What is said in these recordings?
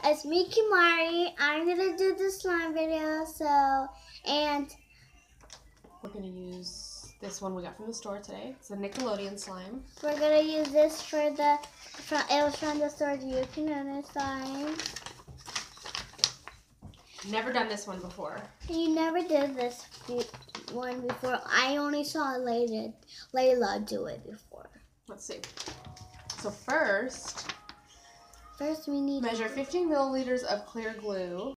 It's me, Kimari. I'm gonna do the slime video. And We're gonna use this one we got from the store today. It's a Nickelodeon slime. we're gonna use this for the. It was from the store. You can know slime. Never done this one before. You never did this one before. I only saw Layla do it before. Let's see. So first we need measure 15 milliliters of clear glue.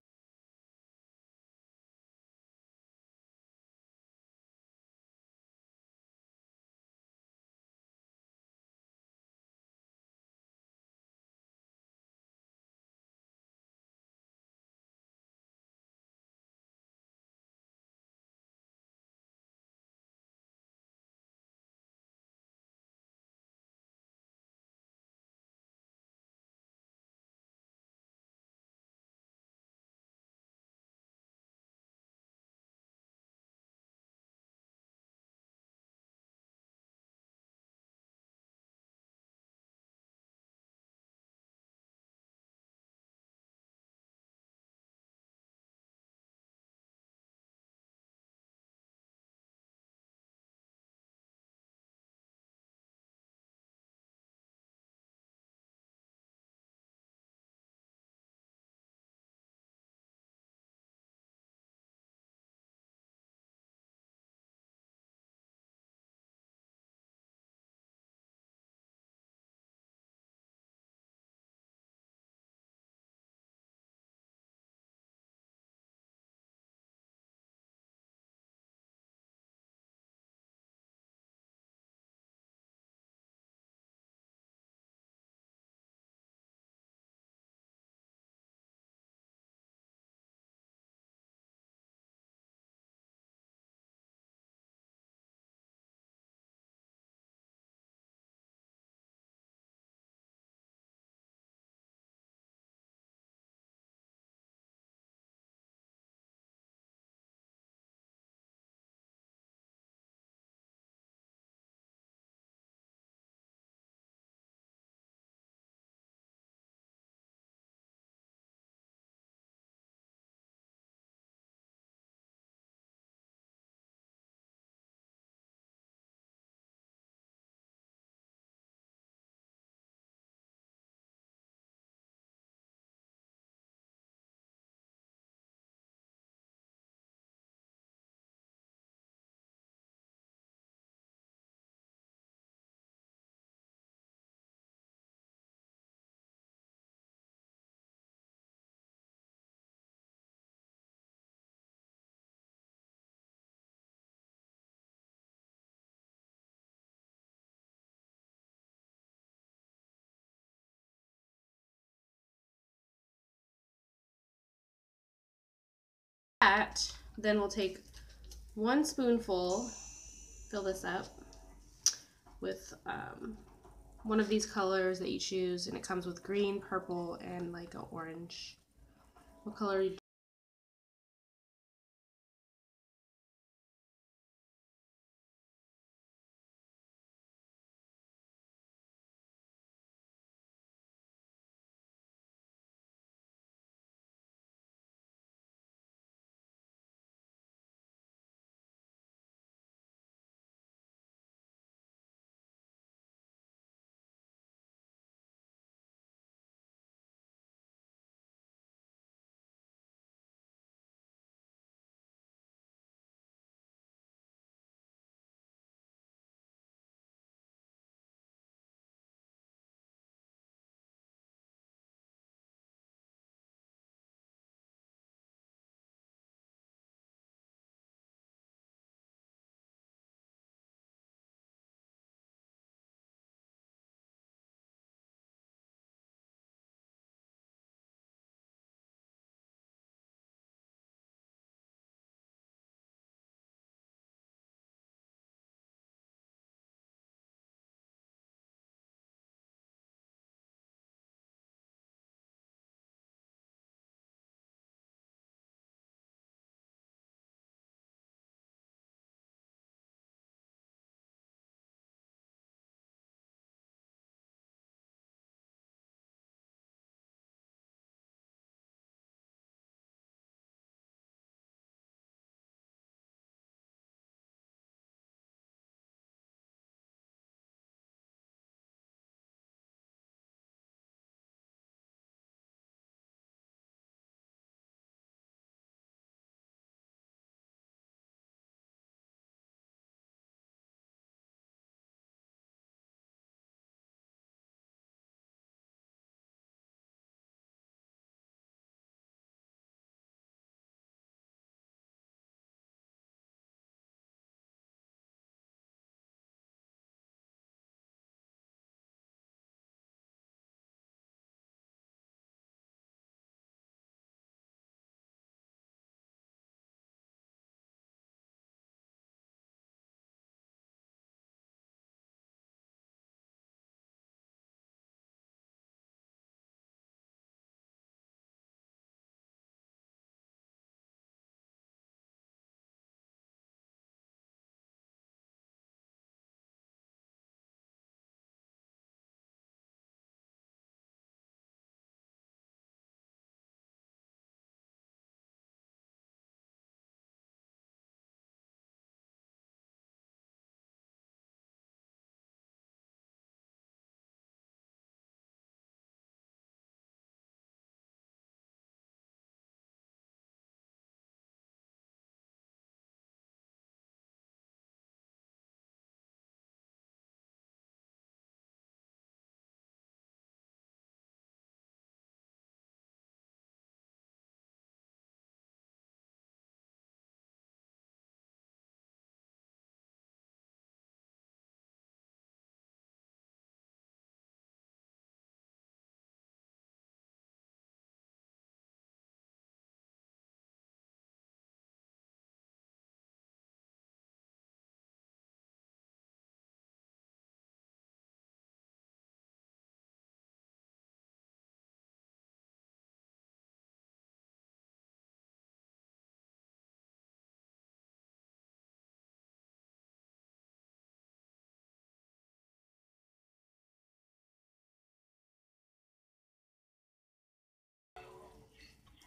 Then we'll take 1 spoonful, fill this up with one of these colors that you choose, and it comes with green, purple, and like an orange. What color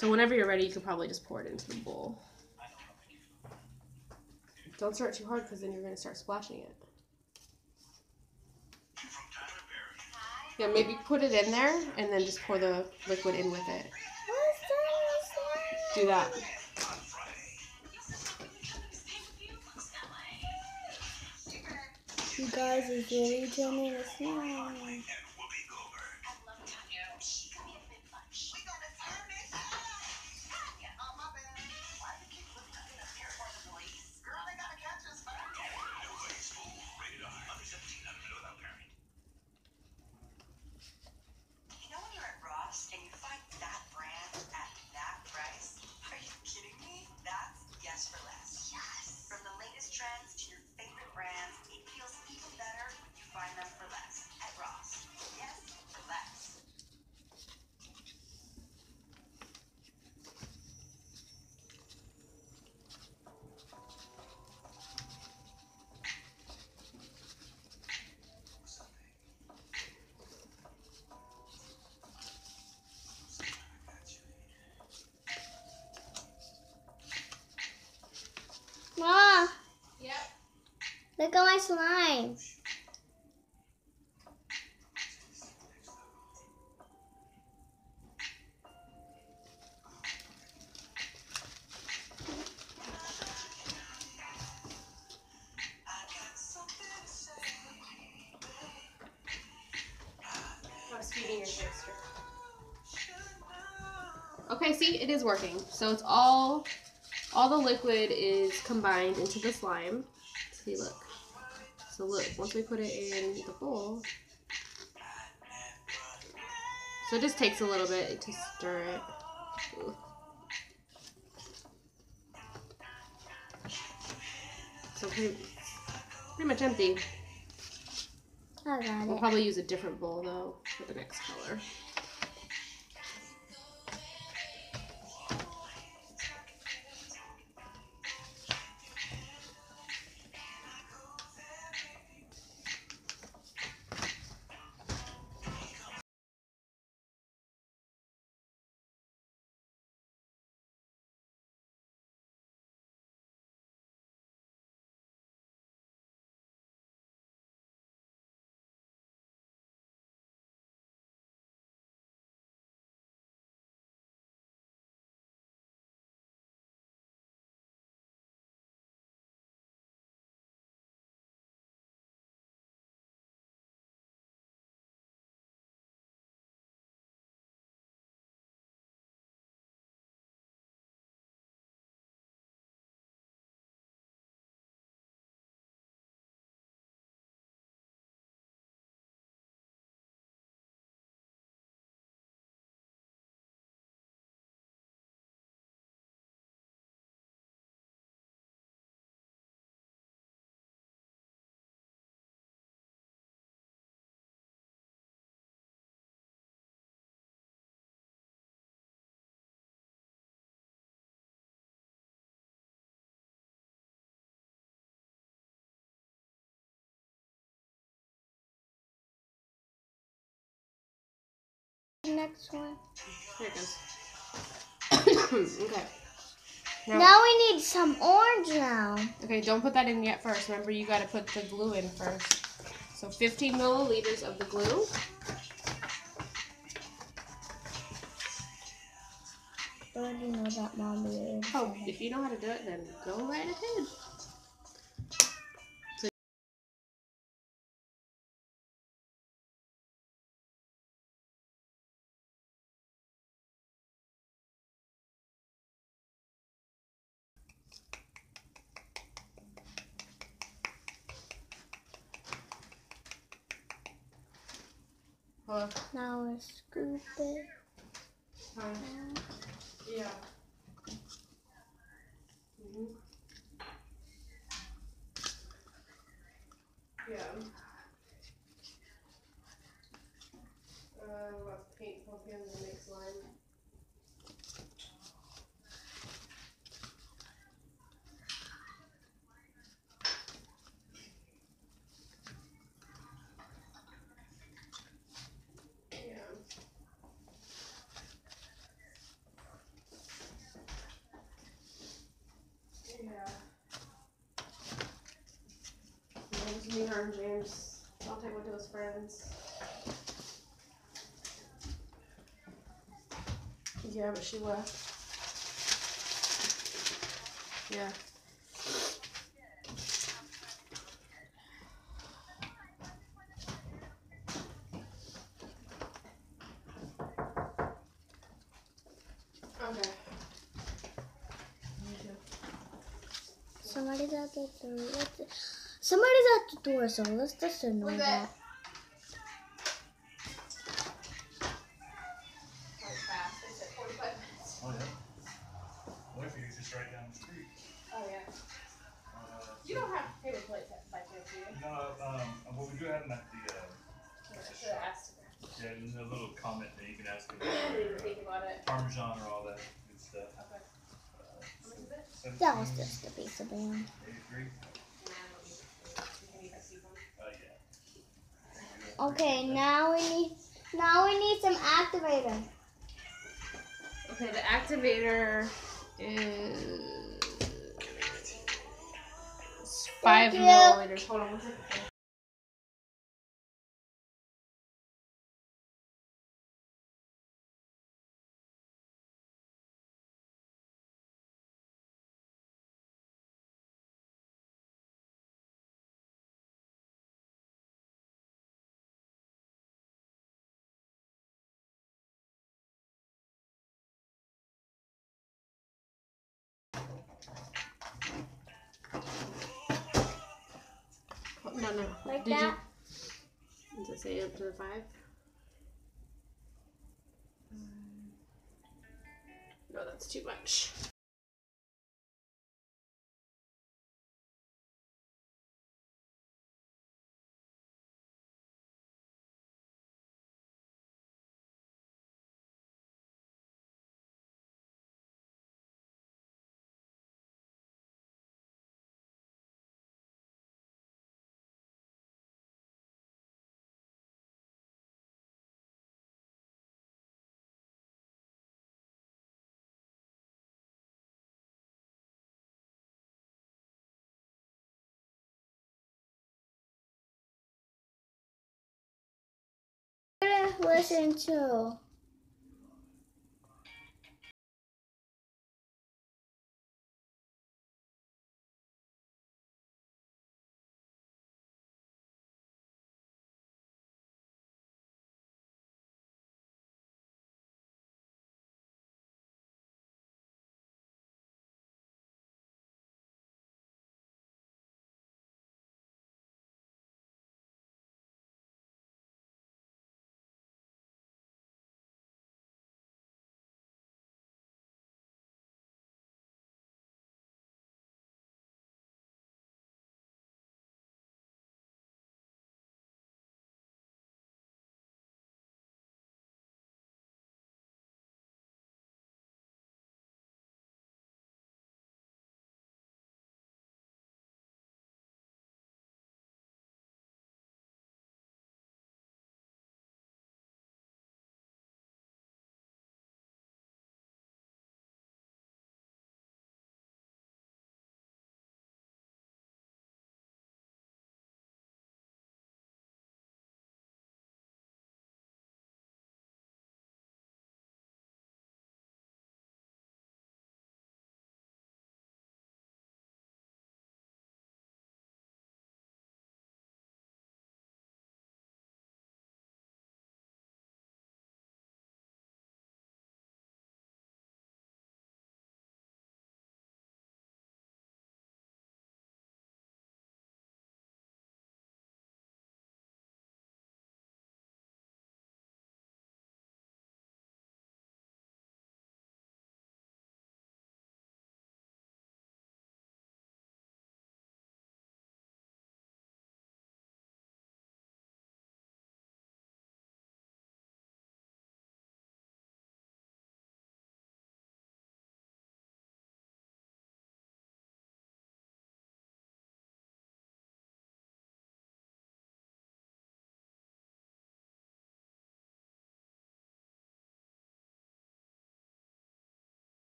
So whenever you're ready, you can probably just pour it into the bowl. Don't stir it too hard because then you're going to start splashing it. Yeah, maybe put it in there and then just pour the liquid in with it. Do that. You guys is really turning the slime. Ma, Yep. look at my slime. Okay, see, it is working. So it's all the liquid is combined into the slime. See, look. So look, once we put it in the bowl, so it just takes a little bit to stir it. Ooh. So pretty much empty. I got We'll it. probably use a different bowl though for the next color. Next one. Here it goes. Okay. Now we need some orange now. Okay, don't put that in yet first. Remember, you got to put the glue in first. So 15 milliliters of the glue. I already know that, Mom. Oh, if you know how to do it, then go right ahead. Hello? Now we scoop it. Hi. Yeah. Yeah. Lots of paint pumpkins and make slime. her, James. Dante went to his friends. Yeah, but she left. Yeah. Okay. Somebody's at the door. Somebody's at the door, so let's just ignore that. Fast. They said 45 minutes. Oh, yeah. What if you just right down the street? Oh, yeah. You don't have paper plates by chance, do you? No, well, we do have them at the, I should have asked. yeah, there's a little comment that you can ask I didn't even think about it. Parmesan or all that good stuff. Okay. How much is it? That was just a piece of band. 83? Yeah. Okay, now we need some activator. Okay, the activator is 5 you. milliliters. Hold on one second. No. Like Did that? you? Does it say up to the 5? No, that's too much. Listen to.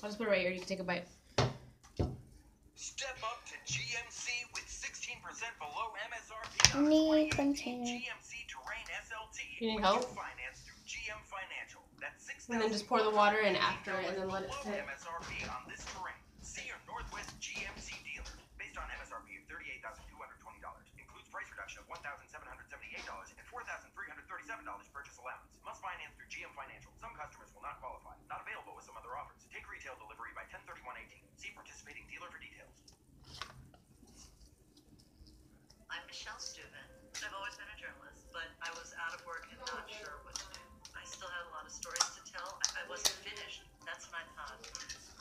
I'll just put it right here. You can take a bite. Step up to GMC with 16% below MSRP on Need 2018 container. GMC Terrain SLT. You need when help? finance through GM Financial. That's And then just pour the water in after it and then let it below sit. MSRP on this Terrain. See your Northwest GMC dealer. Based on MSRP of $38,220. Includes price reduction of $1,778 and $4,337 purchase allowance. Must finance through GM Financial. Some customers will not qualify. Not available with some other offers. Take retail delivery by 10/31/18. See participating dealer for details. I'm Michelle Steuben. I've always been a journalist, but I was out of work and not sure what to do. I still had a lot of stories to tell. I wasn't finished. That's when I thought,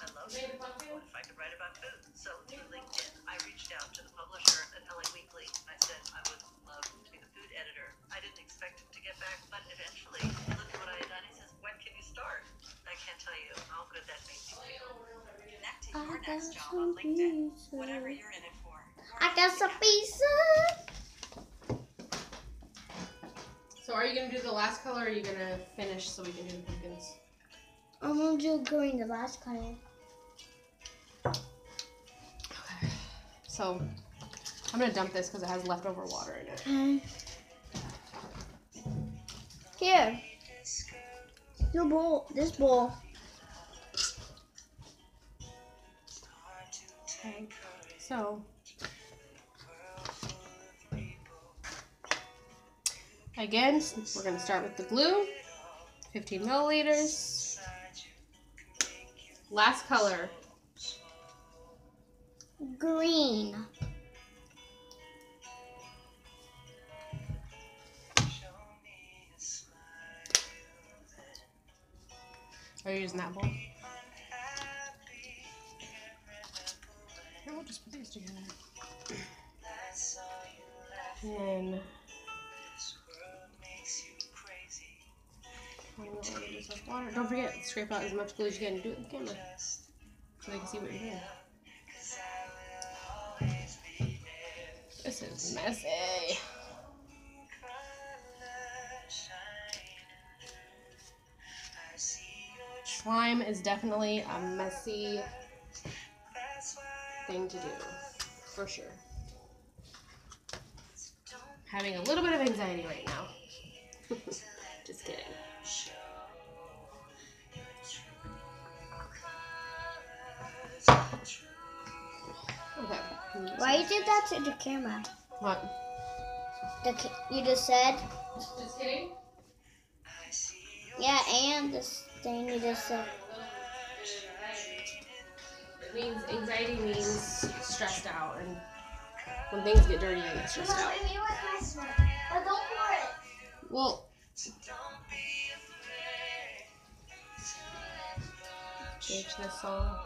I love food. What if I could write about food? So through LinkedIn, I reached out to the publisher at LA Weekly. I said I would love to be the food editor. I didn't expect him to get back, but eventually, look at what I had done. He says, when can you start? I can't tell you how good that made me feel. Connect to your next job on LinkedIn. Whatever you're in it for. I got some pizza. So are you going to do the last color or are you going to finish so we can do the pumpkins? I'm gonna do green, the last color. Okay. So I'm going to dump this because it has leftover water in it. Here. Your bowl. This bowl. Okay. So again, we're going to start with the glue. 15 milliliters. Last color. Green. Are you using that bowl? Here, we'll just put these together. And then water. Don't forget, scrape out as much glue as you can and do it in the camera so they can see what you're doing. This is messy. Slime is definitely a messy thing to do, for sure. Having a little bit of anxiety right now. Just kidding. Okay. Why you did that to the camera? What? You just said? Just kidding? Yeah, and this thing you just said. It means anxiety means stressed out, and when things get dirty, I get stressed out. But don't pour it. Well, change this song.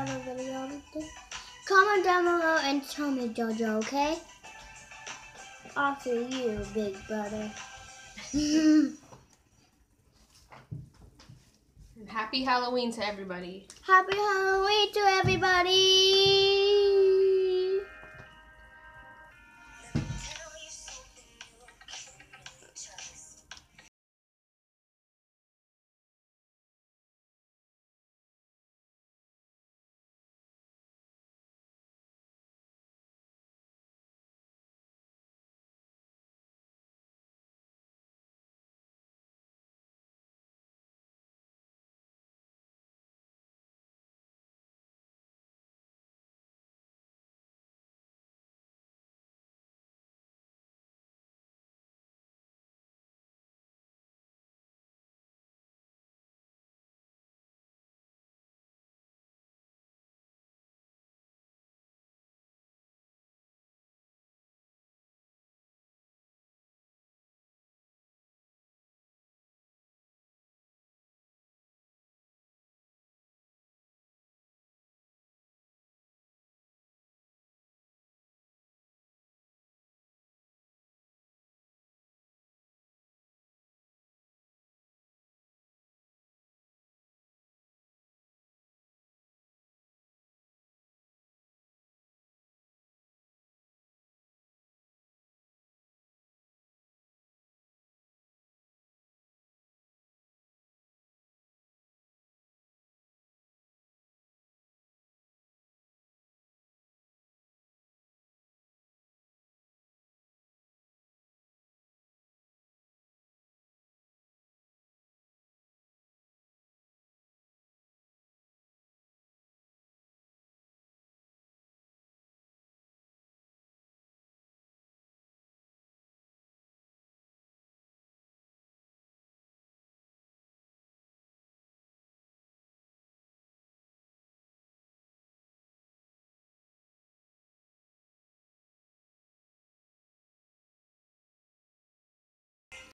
another video to do. Comment down below and tell me, Jojo, okay? After you, big brother. And happy Halloween to everybody. Happy Halloween to everybody!